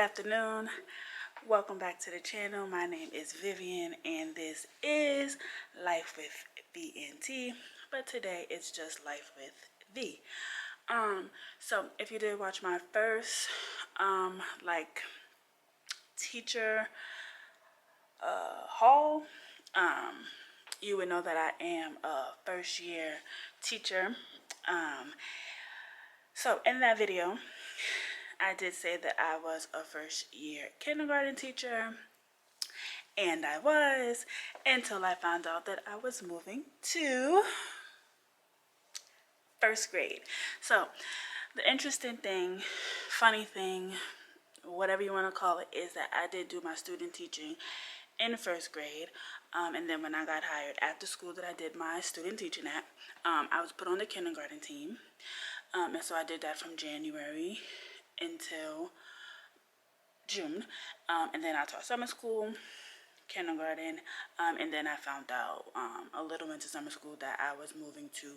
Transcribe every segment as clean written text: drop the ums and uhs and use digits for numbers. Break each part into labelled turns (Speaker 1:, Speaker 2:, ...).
Speaker 1: afternoon. Welcome back to the channel. My name is Vivian and this is Life with VNT, but today it's just Life with V. So if you did watch my first teacher haul, you would know that I am a first year teacher. So in that video, I did say that I was a first year kindergarten teacher, and I was, until I found out that I was moving to first grade. So the interesting thing, funny thing, whatever you want to call it, is that I did do my student teaching in first grade, and then when I got hired at the school that I did my student teaching at, I was put on the kindergarten team, and so I did that from January until June, and then I taught summer school, kindergarten, and then I found out a little into summer school that I was moving to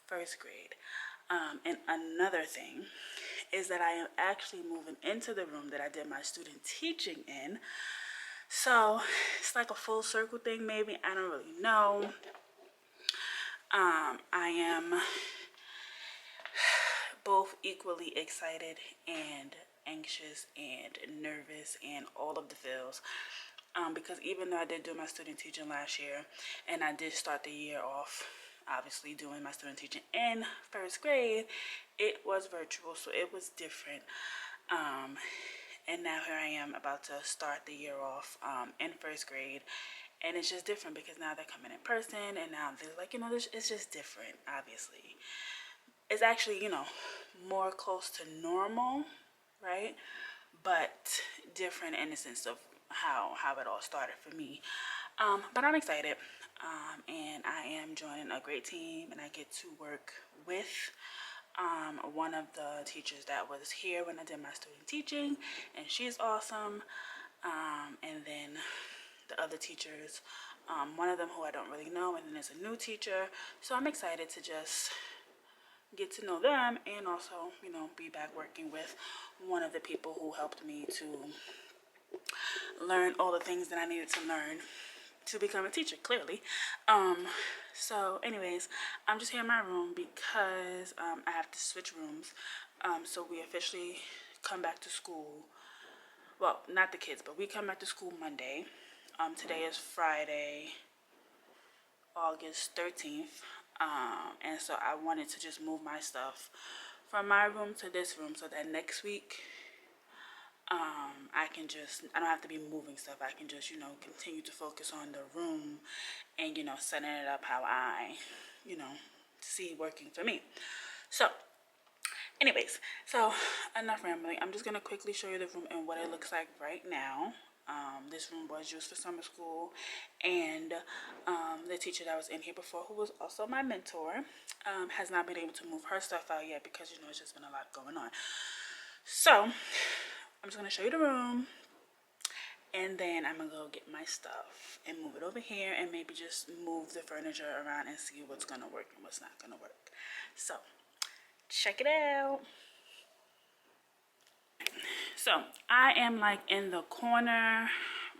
Speaker 1: first grade. And another thing is that I am actually moving into the room that I did my student teaching in. So it's like a full circle thing, maybe. I don't really know. I am both equally excited and anxious and nervous and all of the feels. Because even though I did do my student teaching last year, and I did start the year off obviously doing my student teaching in first grade, it was virtual, so it was different. And now here I am about to start the year off in first grade, and it's just different because now they're coming in person, and now they're like, it's just different. Obviously, it's actually, more close to normal, right? But different in the sense of how it all started for me. But I'm excited, and I am joining a great team, and I get to work with one of the teachers that was here when I did my student teaching, and she's awesome. And then the other teachers, one of them who I don't really know, and then there's a new teacher. So I'm excited to just get to know them, and also, be back working with one of the people who helped me to learn all the things that I needed to learn to become a teacher, clearly. So anyways, I'm just here in my room because I have to switch rooms. So we officially come back to school. Well, not the kids, but we come back to school Monday. Today is Friday, August 13th. And so I wanted to just move my stuff from my room to this room so that next week I don't have to be moving stuff. I can just, continue to focus on the room and, setting it up how I, see working for me. So anyways, so enough rambling. I'm just going to quickly show you the room and what it looks like right now. This room was used for summer school, and the teacher that was in here before, who was also my mentor, has not been able to move her stuff out yet because, it's just been a lot going on. So I'm just going to show you the room, and then I'm going to go get my stuff and move it over here, and maybe just move the furniture around and see what's going to work and what's not going to work. So check it out. So I am like in the corner.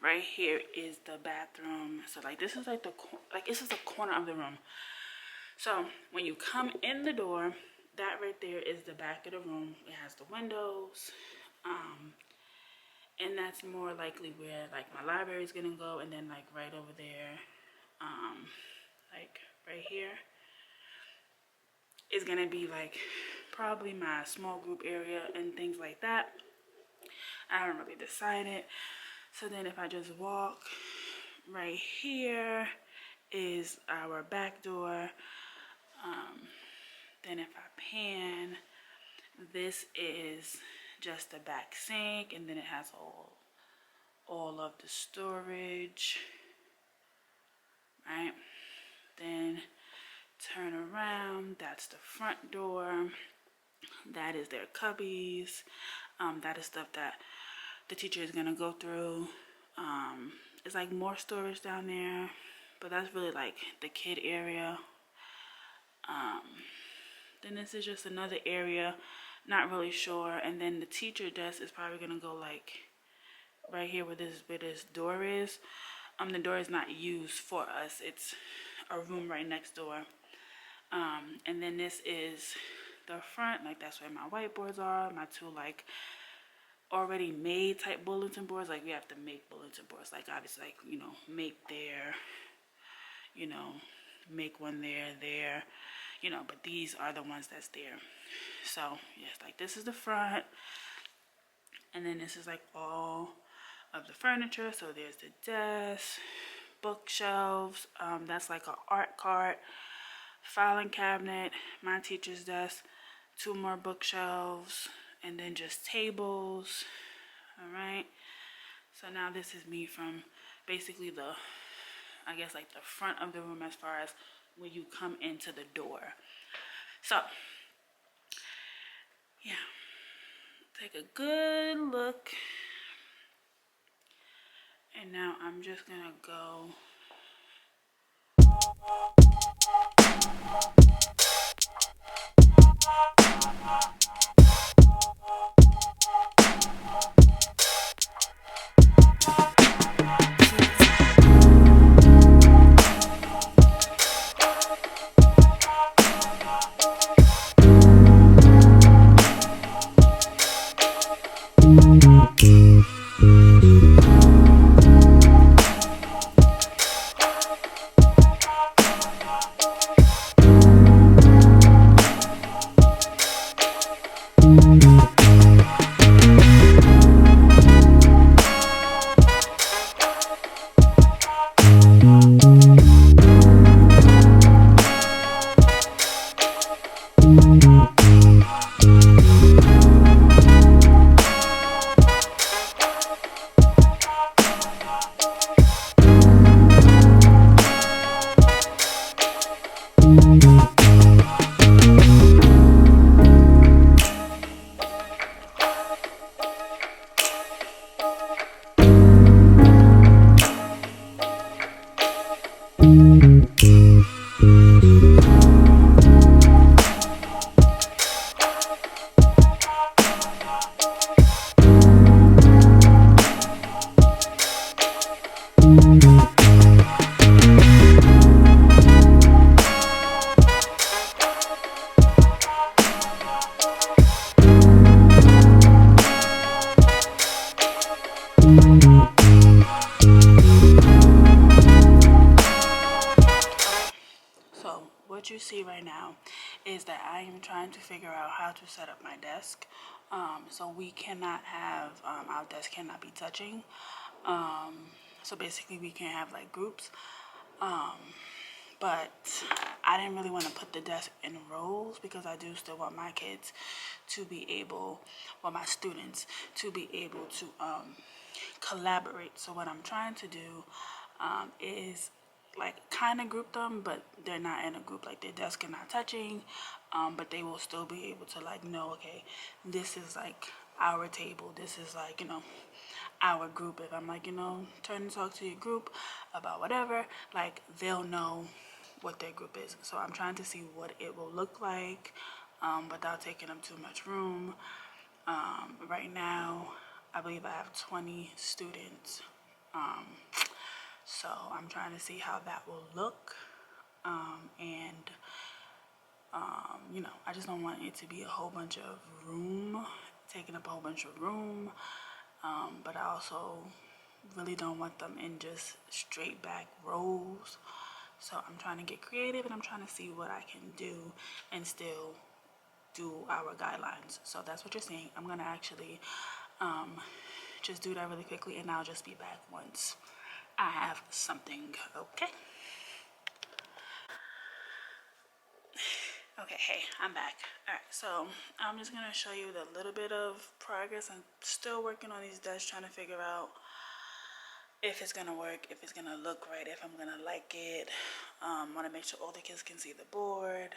Speaker 1: Right here is the bathroom. So like this is this is the corner of the room. So when you come in the door, that right there is the back of the room. It has the windows, and that's more likely where like my library is gonna go. And then like right over there, like right here, is gonna be like probably my small group area and things like that. I haven't really decided. So then if I just walk, right here is our back door. Then if I pan, this is just the back sink, and then it has all of the storage, right? Then turn around, that's the front door. That is their cubbies. That is stuff that the teacher is gonna go through. It's like more storage down there, but that's really like the kid area. Then this is just another area Not really sure. And then the teacher desk is probably gonna go like right here where this door is. The door is not used for us. It's a room right next door. And then this is the front, like that's where my whiteboards are, my two like already made type bulletin boards. Like we have to make bulletin boards, like obviously like, you know, make there, you know, make one there, you know, but these are the ones that's there. So yes, like this is the front, and then this is like all of the furniture. So there's the desk, bookshelves, that's like an art cart, filing cabinet, my teacher's desk, two more bookshelves, and then just tables. All right, so now this is me from basically the, I guess like the front of the room as far as when you come into the door. So yeah, take a good look. And now I'm just gonna go what you see right now is that I am trying to figure out how to set up my desk. So we cannot have, our desk cannot be touching. So basically we can have like groups. But I didn't really want to put the desk in rows because I do still want my kids to be able, well, my students to be able to collaborate. So what I'm trying to do is like kind of group them, but they're not in a group, like their desks are not touching, but they will still be able to like know, okay, this is like our table, this is like, you know, our group. If I'm like, you know, turn and talk to your group about whatever, like they'll know what their group is. So I'm trying to see what it will look like without taking up too much room. Right now I believe I have 20 students, so I'm trying to see how that will look. And you know, I just don't want it to be a whole bunch of room, taking up a whole bunch of room, but I also really don't want them in just straight back rows. So I'm trying to get creative and I'm trying to see what I can do and still do our guidelines. So that's what you're seeing. I'm gonna actually just do that really quickly and I'll just be back once I have something. Okay. Okay, hey, I'm back. All right, so I'm just gonna show you the little bit of progress. I'm still working on these desks, trying to figure out if it's gonna work, if it's gonna look right, if I'm gonna like it. Want to make sure all the kids can see the board,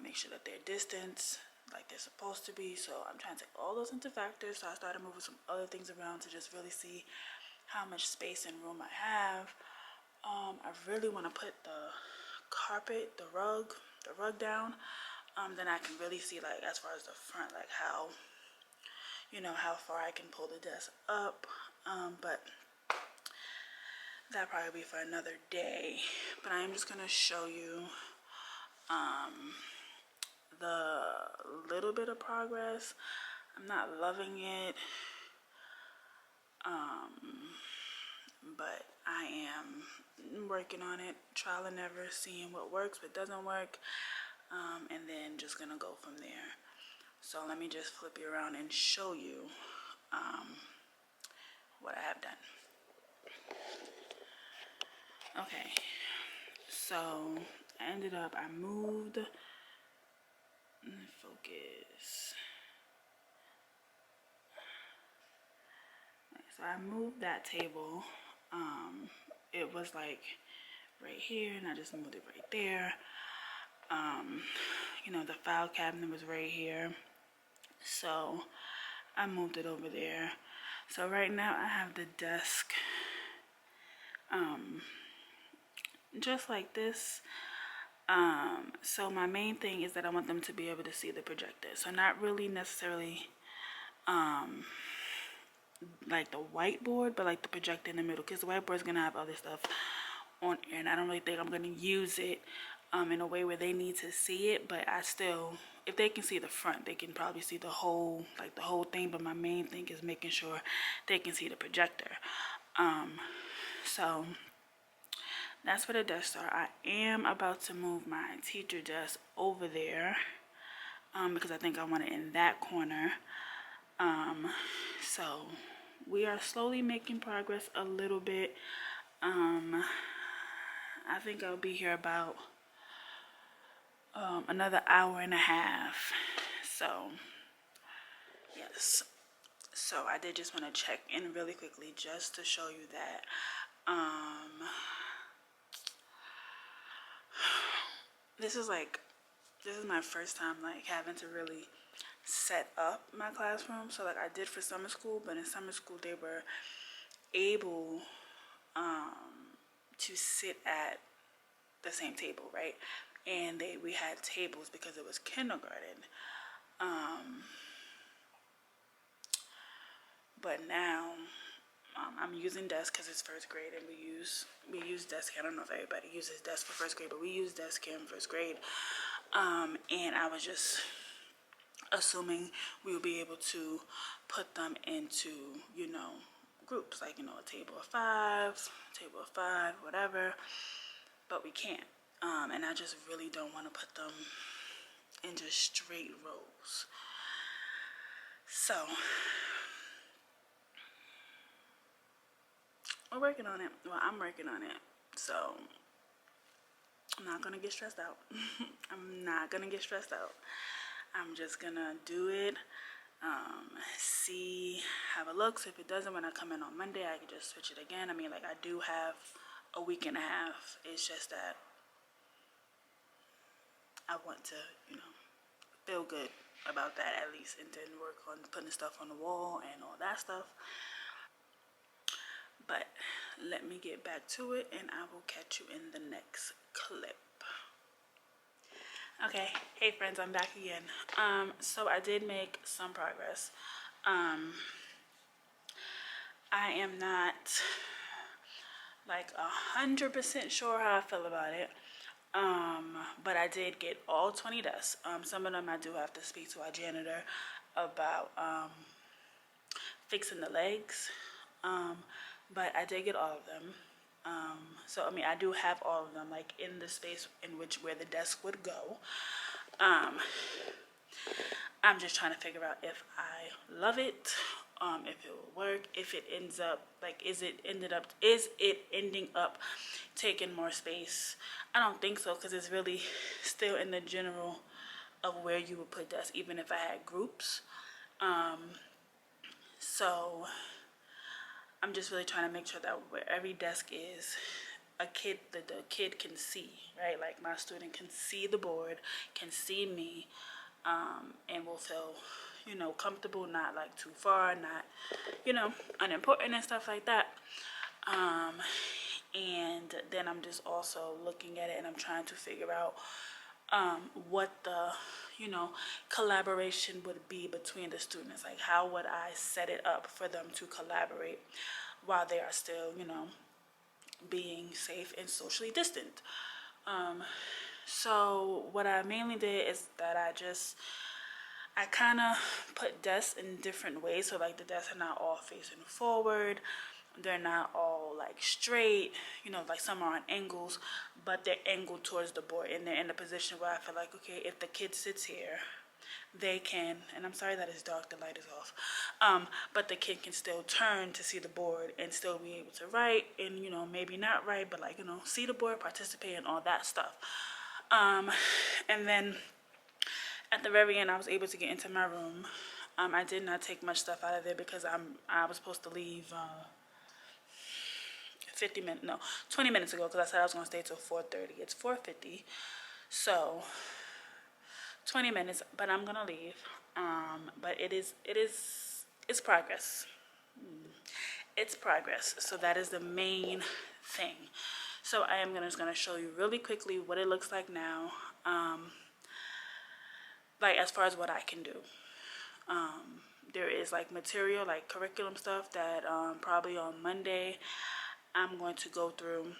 Speaker 1: make sure that they're distanced like they're supposed to be. So I'm trying to take all those into factors. So I started moving some other things around to just really see how much space and room I have. I really want to put the carpet, the rug down. then I can really see, like, as far as the front, like how, how far I can pull the desk up. But that'll probably be for another day. But I am just gonna show you the little bit of progress. I'm not loving it, but I am working on it, trial and error, seeing what works, what doesn't work, and then just gonna go from there. So let me just flip you around and show you what I have done. Okay, so I ended up, I moved, focus. So I moved that table. It was like right here, and I just moved it right there. The file cabinet was right here, so I moved it over there. So right now I have the desk just like this. So my main thing is that I want them to be able to see the projector. So not really necessarily like the whiteboard, but like the projector in the middle, because the whiteboard is gonna have other stuff on it, and I don't really think I'm gonna use it in a way where they need to see it. But I still, if they can see the front, they can probably see the whole thing. But my main thing is making sure they can see the projector. So that's where the desks are. I am about to move my teacher desk over there because I think I want it in that corner. So we are slowly making progress a little bit. I think I'll be here about another hour and a half. So yes, so I did just want to check in really quickly just to show you that this is my first time like having to really set up my classroom. So like I did for summer school, but in summer school they were able to sit at the same table, right? And we had tables because it was kindergarten. But now I'm using desk because it's first grade, and we use desk. I don't know if everybody uses desk for first grade, but we use desk here in first grade. And I was just assuming we would be able to put them into, groups, like, a table of five, whatever, but we can't. And I just really don't want to put them into straight rows. So we're working on it. Well, I'm working on it. So I'm not going to get stressed out. I'm not going to get stressed out. I'm just going to do it, see how it looks. If it doesn't, when I come in on Monday, I can just switch it again. I mean, like, I do have a week and a half. It's just that I want to, feel good about that at least, and then work on putting stuff on the wall and all that stuff. But let me get back to it, and I will catch you in the next clip. Okay, hey friends, I'm back again. So I did make some progress. I am not like 100% sure how I feel about it. But I did get all 20 desks. Some of them I do have to speak to our janitor about fixing the legs. But I did get all of them. So I mean, I do have all of them, like in the space in where the desk would go. I'm just trying to figure out if I love it, if it will work, if it ends up like, is it ending up taking more space? I don't think so, because it's really still in the general of where you would put desks, even if I had groups. So I'm just really trying to make sure that where every desk is, the kid can see, right? Like my student can see the board, can see me, and will feel, comfortable, not like too far, not, unimportant and stuff like that. And then I'm just also looking at it, and I'm trying to figure out what the, collaboration would be between the students. Like, how would I set it up for them to collaborate while they are still, being safe and socially distant. So what I mainly did is that I kind of put desks in different ways. So like the desks are not all facing forward. They're not all like straight, like some are on angles, but they're angled towards the board, and they're in a position where I feel like, okay, if the kid sits here, they can, and I'm sorry that it's dark, the light is off, but the kid can still turn to see the board and still be able to write, and maybe not write, but like, see the board, participate, and all that stuff. And then at the very end, I was able to get into my room. I did not take much stuff out of there because I was supposed to leave 20 minutes ago, because I said I was going to stay till 4:30. It's 4:50, so 20 minutes, but I'm going to leave. But it's progress. It's progress. So that is the main thing. So I am just going to show you really quickly what it looks like now. Like as far as what I can do. There is like material, like curriculum stuff that probably on Monday I'm going to go through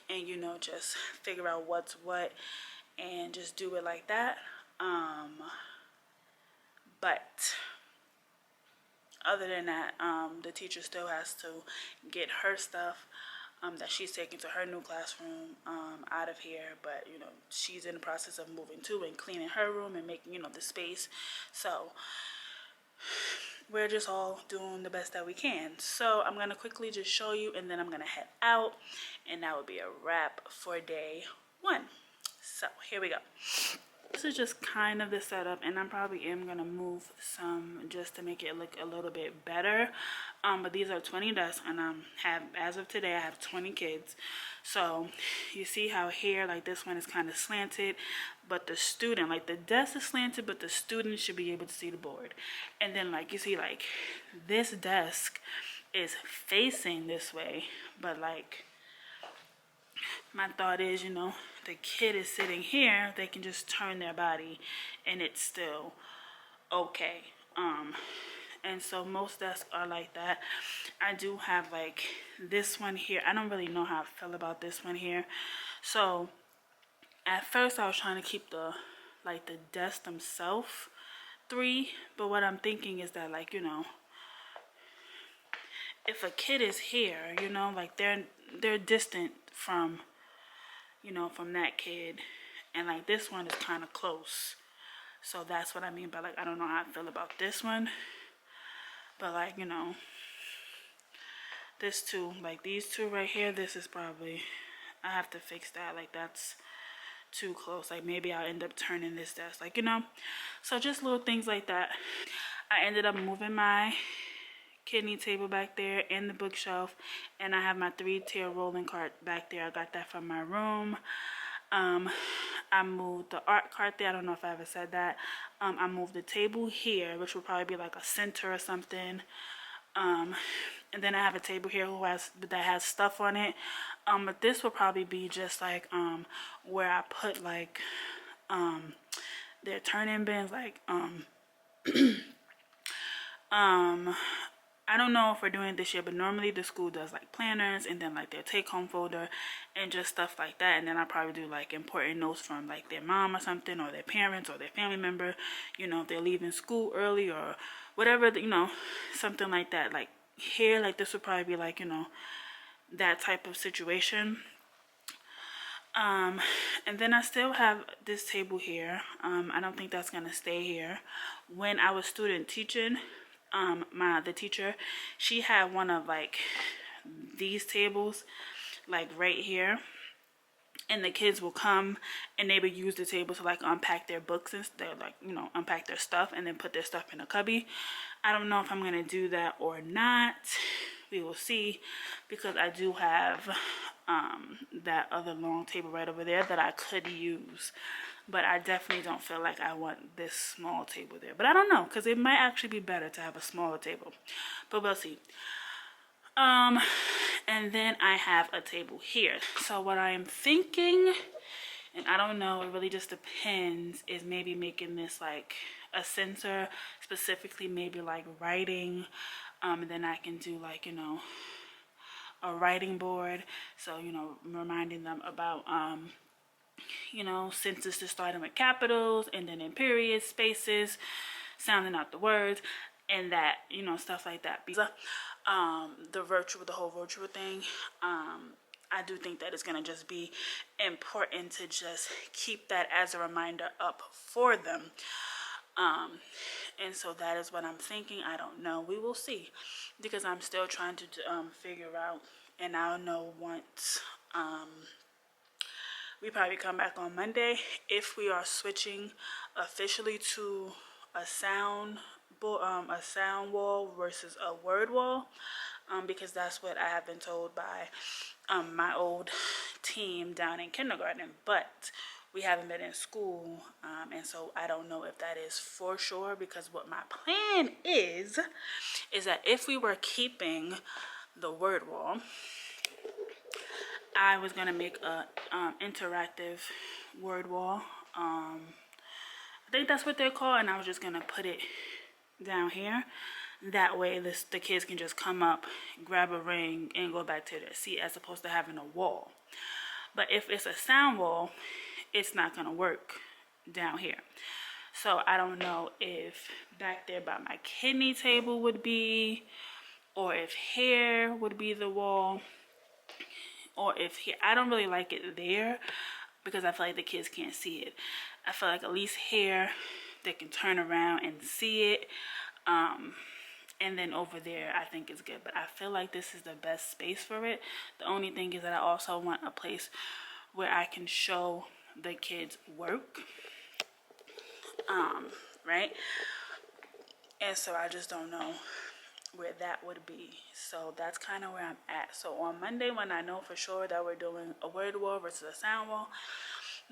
Speaker 1: and just figure out what's what and just do it like that. But other than that, the teacher still has to get her stuff that she's taking to her new classroom out of here. But she's in the process of moving too and cleaning her room and making the space. So we're just all doing the best that we can. So I'm gonna quickly just show you, and then I'm gonna head out, and that would be a wrap for day 1. So here we go. This is just kind of the setup, and I probably am gonna move some just to make it look a little bit better. But these are 20 desks, and as of today I have 20 kids. So you see how here, like this one is kind of slanted, but the student, like the desk is slanted, but the student should be able to see the board. And then like you see, like this desk is facing this way, but like my thought is, the kid is sitting here, they can just turn their body and it's still okay. And so most desks are like that. I do have like this one here. I don't really know how I feel about this one here. So at first I was trying to keep the desks themselves 3, but what I'm thinking is that like, if a kid is here, like they're distant from from that kid, and like this one is kind of close. So that's what I mean by like, I don't know how I feel about this one, but like this two, like these two right here, this is probably, I have to fix that. Like that's too close. Like maybe I'll end up turning this desk, like so just little things like that. I ended up moving my kidney table back there and the bookshelf, and I have my 3-tier rolling cart back there. I got that from my room. I moved the art cart there. I don't know if I ever said that. I moved the table here, which will probably be like a center or something. And then I have a table here that has stuff on it. But this will probably be just like where I put like their turn-in bins, like I don't know if we're doing it this year, but normally the school does like planners and then like their take-home folder and just stuff like that. And then I probably do like important notes from like their mom or something, or their parents or their family member, if they're leaving school early or whatever, something like that. Like here, like this would probably be like, that type of situation. And then I still have this table here. I don't think that's gonna stay here. When I was student teaching, the teacher, she had one of like these tables like right here, and the kids will come and they would use the table to like unpack their books and like unpack their stuff and then put their stuff in a cubby. I don't know if I'm gonna do that or not. We will see, because I do have that other long table right over there that I could use, but I definitely don't feel like I want this small table there. But I don't know, because it might actually be better to have a smaller table, but we'll see. And then I have a table here. So what I am thinking And I don't know, it really just depends, is maybe making this like a sensor, specifically maybe like writing. And then I can do like, you know, a writing board. So, you know, reminding them about, you know, sentences starting with capitals and then in periods, spaces, sounding out the words, and that, you know, stuff like that. The whole virtual thing, I do think that it's going to just be important to just keep that as a reminder up for them. And so that is what I'm thinking. I don't know. We will see, because I'm still trying to figure out, and I'll know once we probably come back on Monday if we are switching officially to a sound wall versus a word wall, because that's what I have been told by my old team down in kindergarten. But we haven't been in school, and so I don't know if that is for sure, because what my plan is that if we were keeping the word wall, I was gonna make a interactive word wall. I think that's what they're called, and I was just gonna put it down here. That way the kids can just come up, grab a ring, and go back to their seat, as opposed to having a wall. But if it's a sound wall, it's not gonna work down here. So I don't know if back there by my kidney table would be, or if here would be the wall, or if here. I don't really like it there, because I feel like the kids can't see it. I feel like at least here they can turn around and see it. And then over there I think it's good, but I feel like this is the best space for it. The only thing is that I also want a place where I can show the kids work, right? And so I just don't know where that would be. So that's kind of where I'm at. So on Monday, when I know for sure that we're doing a word wall versus a sound wall,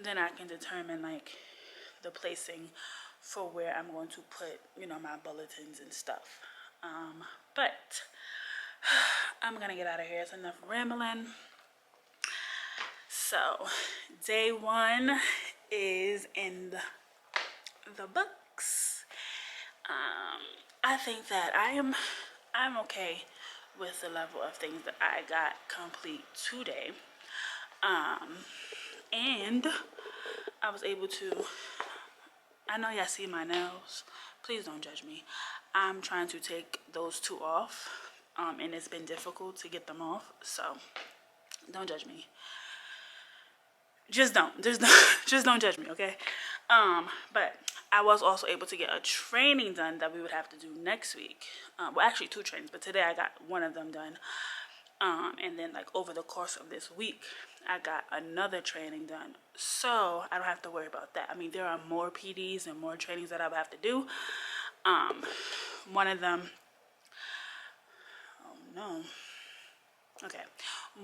Speaker 1: then I can determine like the placing for where I'm going to put, you know, my bulletins and stuff. But I'm gonna get out of here. It's enough rambling. So day 1 is in the books. I think that I'm okay with the level of things that I got complete today. And I was able to, I know y'all see my nails. Please don't judge me. I'm trying to take those 2 off, and it's been difficult to get them off, so don't judge me. Just don't judge me, okay? But I was also able to get a training done that we would have to do next week. Well, actually 2 trainings, but today I got one of them done. And then like over the course of this week, I got another training done. So I don't have to worry about that. I mean, there are more PDs and more trainings that I would have to do. One of them, oh no. Okay,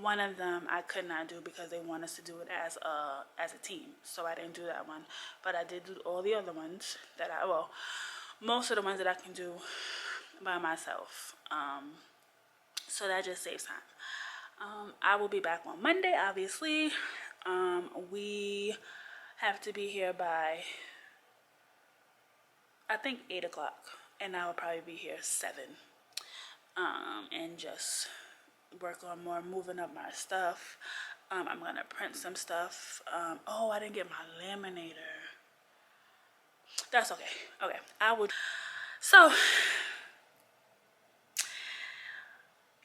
Speaker 1: one of them I could not do because they want us to do it as a team, so I didn't do that one. But I did do all the other ones that most of the ones that I can do by myself. So that just saves time. I will be back on Monday, obviously. We have to be here by, I think, 8 o'clock, and I will probably be here 7. And just work on more moving up my stuff. I'm gonna print some stuff. Oh, I didn't get my laminator. That's okay. Okay, I would. So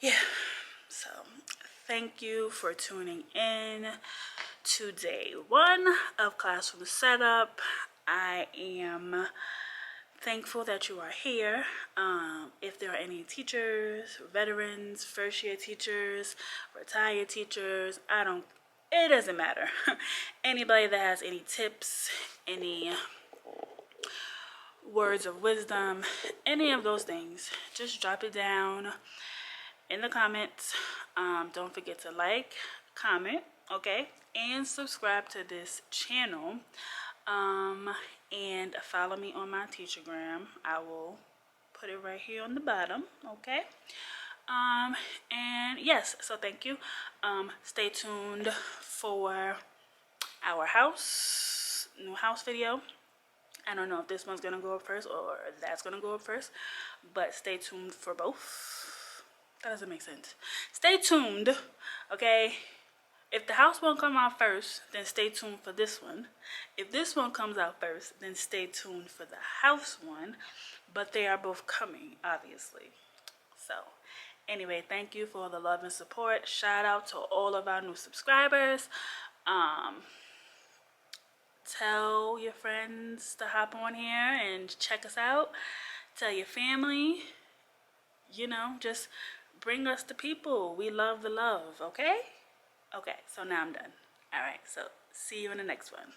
Speaker 1: yeah, so thank you for tuning in to day 1 of Classroom Setup. I am thankful that you are here. If there are any teachers, veterans, first year teachers, retired teachers, it doesn't matter. Anybody that has any tips, any words of wisdom, any of those things, just drop it down in the comments. Don't forget to like, comment, okay, and subscribe to this channel. And follow me on my Teachergram. I will put it right here on the bottom, okay? And yes, so thank you. Stay tuned for our new house video. I don't know if this one's gonna go up first or that's gonna go up first, but stay tuned for both. That doesn't make sense. Stay tuned, okay? If the house one come out first, then stay tuned for this one. If this one comes out first, then stay tuned for the house one. But they are both coming, obviously. So, anyway, thank you for all the love and support. Shout out to all of our new subscribers. Tell your friends to hop on here and check us out. Tell your family. You know, just bring us the people. We love the love, okay? Okay, so now I'm done. All right, so see you in the next one.